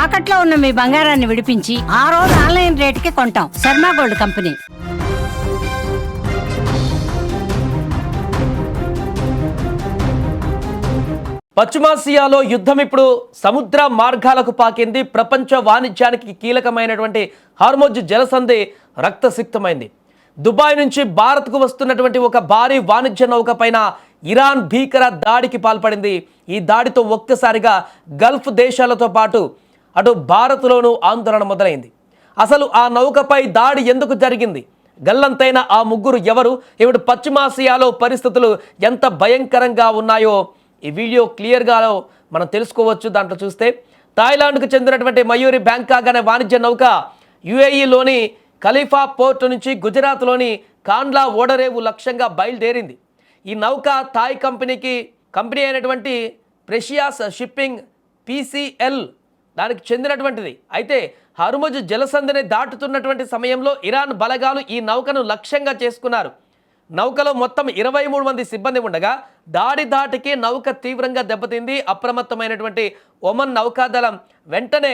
తాకట్లో ఉన్న మీ బంగారాన్ని విడిపించి ఆ రోజు ఆన్లైన్ రేటుకి కొంటాం. Sharma gold company. పశ్చిమాసియాలో యుద్ధం ఇప్పుడు సముద్ర మార్గాలకు పాకింది. ప్రపంచ వాణిజ్యానికి కీలకమైనటువంటి హార్మోజ్ జలసంధి రక్తసిక్తమైంది. దుబాయ్ నుంచి భారత్కు వస్తున్నటువంటి ఒక భారీ వాణిజ్య నౌక పైన ఇరాన్ భీకర దాడికి పాల్పడింది. ఈ దాడితో ఒక్కసారిగా గల్ఫ్ దేశాలతో పాటు అటు భారత్లోనూ ఆందోళన మొదలైంది. అసలు ఆ నౌకపై దాడి ఎందుకు జరిగింది, గల్లంతైన ఆ ముగ్గురు ఎవరు, ఇప్పుడు పశ్చిమాసియాలో పరిస్థితులు ఎంత భయంకరంగా ఉన్నాయో ఈ వీడియో క్లియర్గా మనం తెలుసుకోవచ్చు. దాంట్లో చూస్తే థాయిలాండ్కు చెందినటువంటి మయూరి బ్యాంకాక్ అనే వాణిజ్య నౌక యుఏఈలోని ఖలీఫా పోర్టు నుంచి గుజరాత్లోని కాండ్లా ఓడరేవు లక్ష్యంగా బయలుదేరింది. ఈ నౌక థాయ్ కంపెనీ అయినటువంటి ప్రెషియాస్ షిప్పింగ్ PCL దానికి చెందినటువంటిది. అయితే హర్ముజ్ జలసంధిని దాటుతున్నటువంటి సమయంలో ఇరాన్ బలగాలు ఈ నౌకను లక్ష్యంగా చేసుకున్నారు. నౌకలో మొత్తం 23 మంది సిబ్బంది ఉండగా దాటికి నౌక తీవ్రంగా దెబ్బతింది. అప్రమత్తమైనటువంటి ఒమన్ నౌకాదళం వెంటనే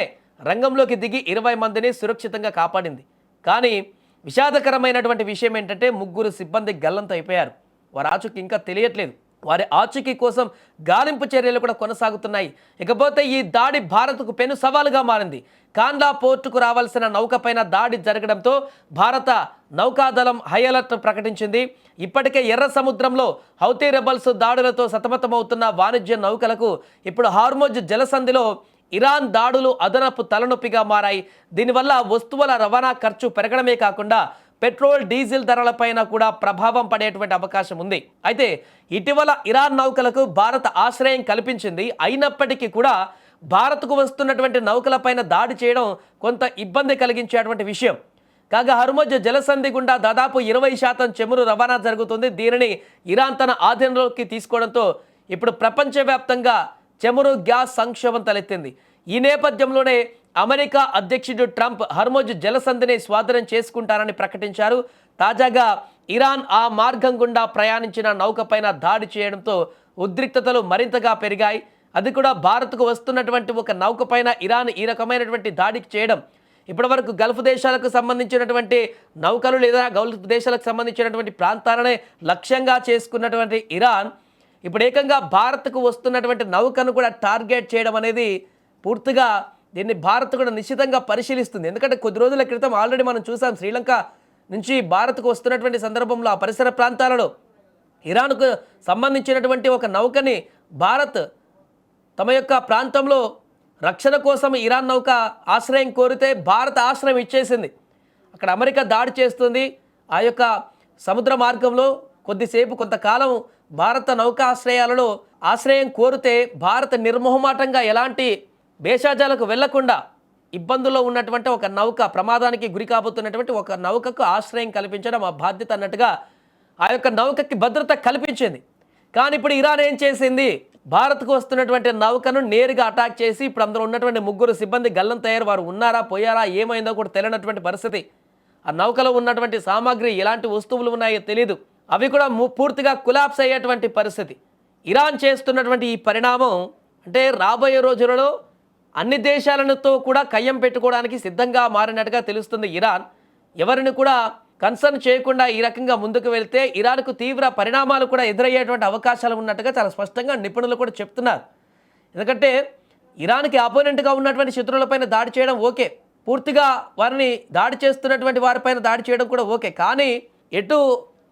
రంగంలోకి దిగి 20 మందిని సురక్షితంగా కాపాడింది. కానీ విషాదకరమైనటువంటి విషయం ఏంటంటే ముగ్గురు సిబ్బంది గల్లంతైపోయారు. వారి ఆచూకీ ఇంకా తెలియట్లేదు. వారి ఆచూకీ కోసం గాలింపు చర్యలు కూడా కొనసాగుతున్నాయి. ఇకపోతే ఈ దాడి భారత్కు పెను సవాలుగా మారింది. కాండ్లా పోర్టుకు రావాల్సిన నౌకపైన దాడి జరగడంతో భారత నౌకాదళం హై అలర్ట్ ప్రకటించింది. ఇప్పటికే ఎర్ర సముద్రంలో హౌతీ రెబల్స్ దాడులతో సతమతమవుతున్న వాణిజ్య నౌకలకు ఇప్పుడు హార్మోజ్ జలసంధిలో ఇరాన్ దాడులు అదనపు తలనొప్పిగా మారాయి. దీనివల్ల వస్తువుల రవాణా ఖర్చు పెరగడమే కాకుండా పెట్రోల్ డీజిల్ ధరలపైన కూడా ప్రభావం పడేటువంటి అవకాశం ఉంది. అయితే ఇటీవల ఇరాన్ నౌకలకు భారత్ ఆశ్రయం కల్పించింది. అయినప్పటికీ కూడా భారత్కు వస్తున్నటువంటి నౌకలపైన దాడి చేయడం కొంత ఇబ్బంది కలిగించేటువంటి విషయం. కాగా హర్ముజ్ జలసంధి గుండా దాదాపు 20% చమురు రవాణా జరుగుతుంది. దీనిని ఇరాన్ తన ఆధీనంలోకి తీసుకోవడంతో ఇప్పుడు ప్రపంచవ్యాప్తంగా చమురు గ్యాస్ సంక్షోభం తలెత్తింది. ఈ నేపథ్యంలోనే అమెరికా అధ్యక్షుడు ట్రంప్ హర్ముజ్ జలసంధిని స్వాధీనం చేసుకుంటారని ప్రకటించారు. తాజాగా ఇరాన్ ఆ మార్గం గుండా ప్రయాణించిన నౌకపైన దాడి చేయడంతో ఉద్రిక్తతలు మరింతగా పెరిగాయి. అది కూడా భారత్కు వస్తున్నటువంటి ఒక నౌకపైన ఇరాన్ ఈ రకమైనటువంటి దాడికి చేయడం ఇప్పటివరకు గల్ఫ్ దేశాలకు సంబంధించినటువంటి నౌకలు లేదా గల్ఫ్ దేశాలకు సంబంధించినటువంటి ప్రాంతాలనే లక్ష్యంగా చేసుకున్నటువంటి ఇరాన్ ఇప్పుడు ఏకంగా భారత్కు వస్తున్నటువంటి నౌకను కూడా టార్గెట్ చేయడం అనేది పూర్తిగా దీన్ని భారత్ కూడా నిశ్చితంగా పరిశీలిస్తుంది. ఎందుకంటే కొద్ది రోజుల క్రితం ఆల్రెడీ మనం చూసాం, శ్రీలంక నుంచి భారత్కు వస్తున్నటువంటి సందర్భంలో ఆ పరిసర ప్రాంతాలలో ఇరాన్కు సంబంధించినటువంటి ఒక నౌకని భారత్ తమ యొక్క ప్రాంతంలో రక్షణ కోసం ఇరాన్ నౌక ఆశ్రయం కోరితే భారత్ ఆశ్రయం ఇచ్చేసింది. అక్కడ అమెరికా దాడి చేస్తుంది. ఆ యొక్క సముద్ర మార్గంలో కొంతకాలం భారత నౌకాశ్రయాలలో ఆశ్రయం కోరితే భారత్ నిర్మోహమాటంగా ఎలాంటి భేషజాలకు వెళ్లకుండా ఇబ్బందుల్లో ఉన్నటువంటి ఒక నౌక, ప్రమాదానికి గురి కాబోతున్నటువంటి ఒక నౌకకు ఆశ్రయం కల్పించడం ఆ బాధ్యత అన్నట్టుగా ఆ యొక్క నౌకకి భద్రత కల్పించింది. కానీ ఇప్పుడు ఇరాన్ ఏం చేసింది, భారత్కు వస్తున్నటువంటి నౌకను నేరుగా అటాక్ చేసి ఇప్పుడు అందులో ఉన్నటువంటి ముగ్గురు సిబ్బంది గల్లంతయ్యారు. వారు ఉన్నారా పోయారా ఏమైందో కూడా తెలియనటువంటి పరిస్థితి. ఆ నౌకలో ఉన్నటువంటి సామాగ్రి ఎలాంటి వస్తువులు ఉన్నాయో తెలియదు. అవి కూడా పూర్తిగా కొలాప్స్ అయ్యేటువంటి పరిస్థితి. ఇరాన్ చేస్తున్నటువంటి ఈ పరిణామం అంటే రాబోయే రోజులలో అన్ని దేశాలతో కూడా కయ్యం పెట్టుకోవడానికి సిద్ధంగా మారినట్టుగా తెలుస్తుంది. ఇరాన్ ఎవరిని కూడా కన్సర్న్ చేయకుండా ఈ రకంగా ముందుకు వెళ్తే ఇరాన్కు తీవ్ర పరిణామాలు కూడా ఎదురయ్యేటువంటి అవకాశాలు ఉన్నట్టుగా చాలా స్పష్టంగా నిపుణులు కూడా చెప్తున్నారు. ఎందుకంటే ఇరాన్కి ఆపోనెంట్గా ఉన్నటువంటి శత్రువులపైన దాడి చేయడం ఓకే, పూర్తిగా వారిని దాడి చేస్తున్నటువంటి వారిపైన దాడి చేయడం కూడా ఓకే. కానీ ఎటు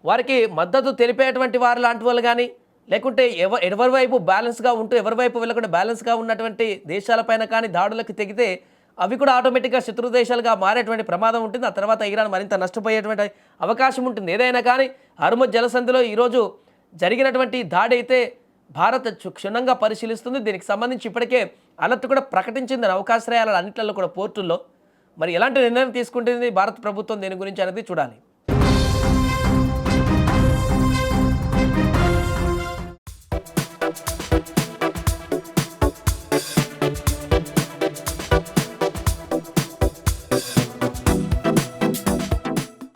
వారికి మద్దతు తెలిపేటువంటి వారు లాంటి వాళ్ళు కానీ లేకుంటే ఎవరి వైపు బ్యాలెన్స్గా ఉంటూ ఎవరి వైపు వెళ్ళకుండా బ్యాలెన్స్గా ఉన్నటువంటి దేశాలపైన కానీ దాడులకు తెగితే అవి కూడా ఆటోమేటిక్గా శత్రు దేశాలుగా మారేటువంటి ప్రమాదం ఉంటుంది. ఆ తర్వాత ఇరాన్ మరింత నష్టపోయేటువంటి అవకాశం ఉంటుంది. ఏదైనా కానీ హర్ముజ్ జలసంధిలో ఈరోజు జరిగినటువంటి దాడి అయితే భారత్ క్షుణ్ణంగా పరిశీలిస్తుంది. దీనికి సంబంధించి ఇప్పటికే అలర్ట్ కూడా ప్రకటించింది నౌకాశ్రయాల అన్నింటిలో కూడా పోర్టుల్లో. మరి ఎలాంటి నిర్ణయం తీసుకుంటుంది భారత ప్రభుత్వం దీని గురించి అనేది చూడాలి.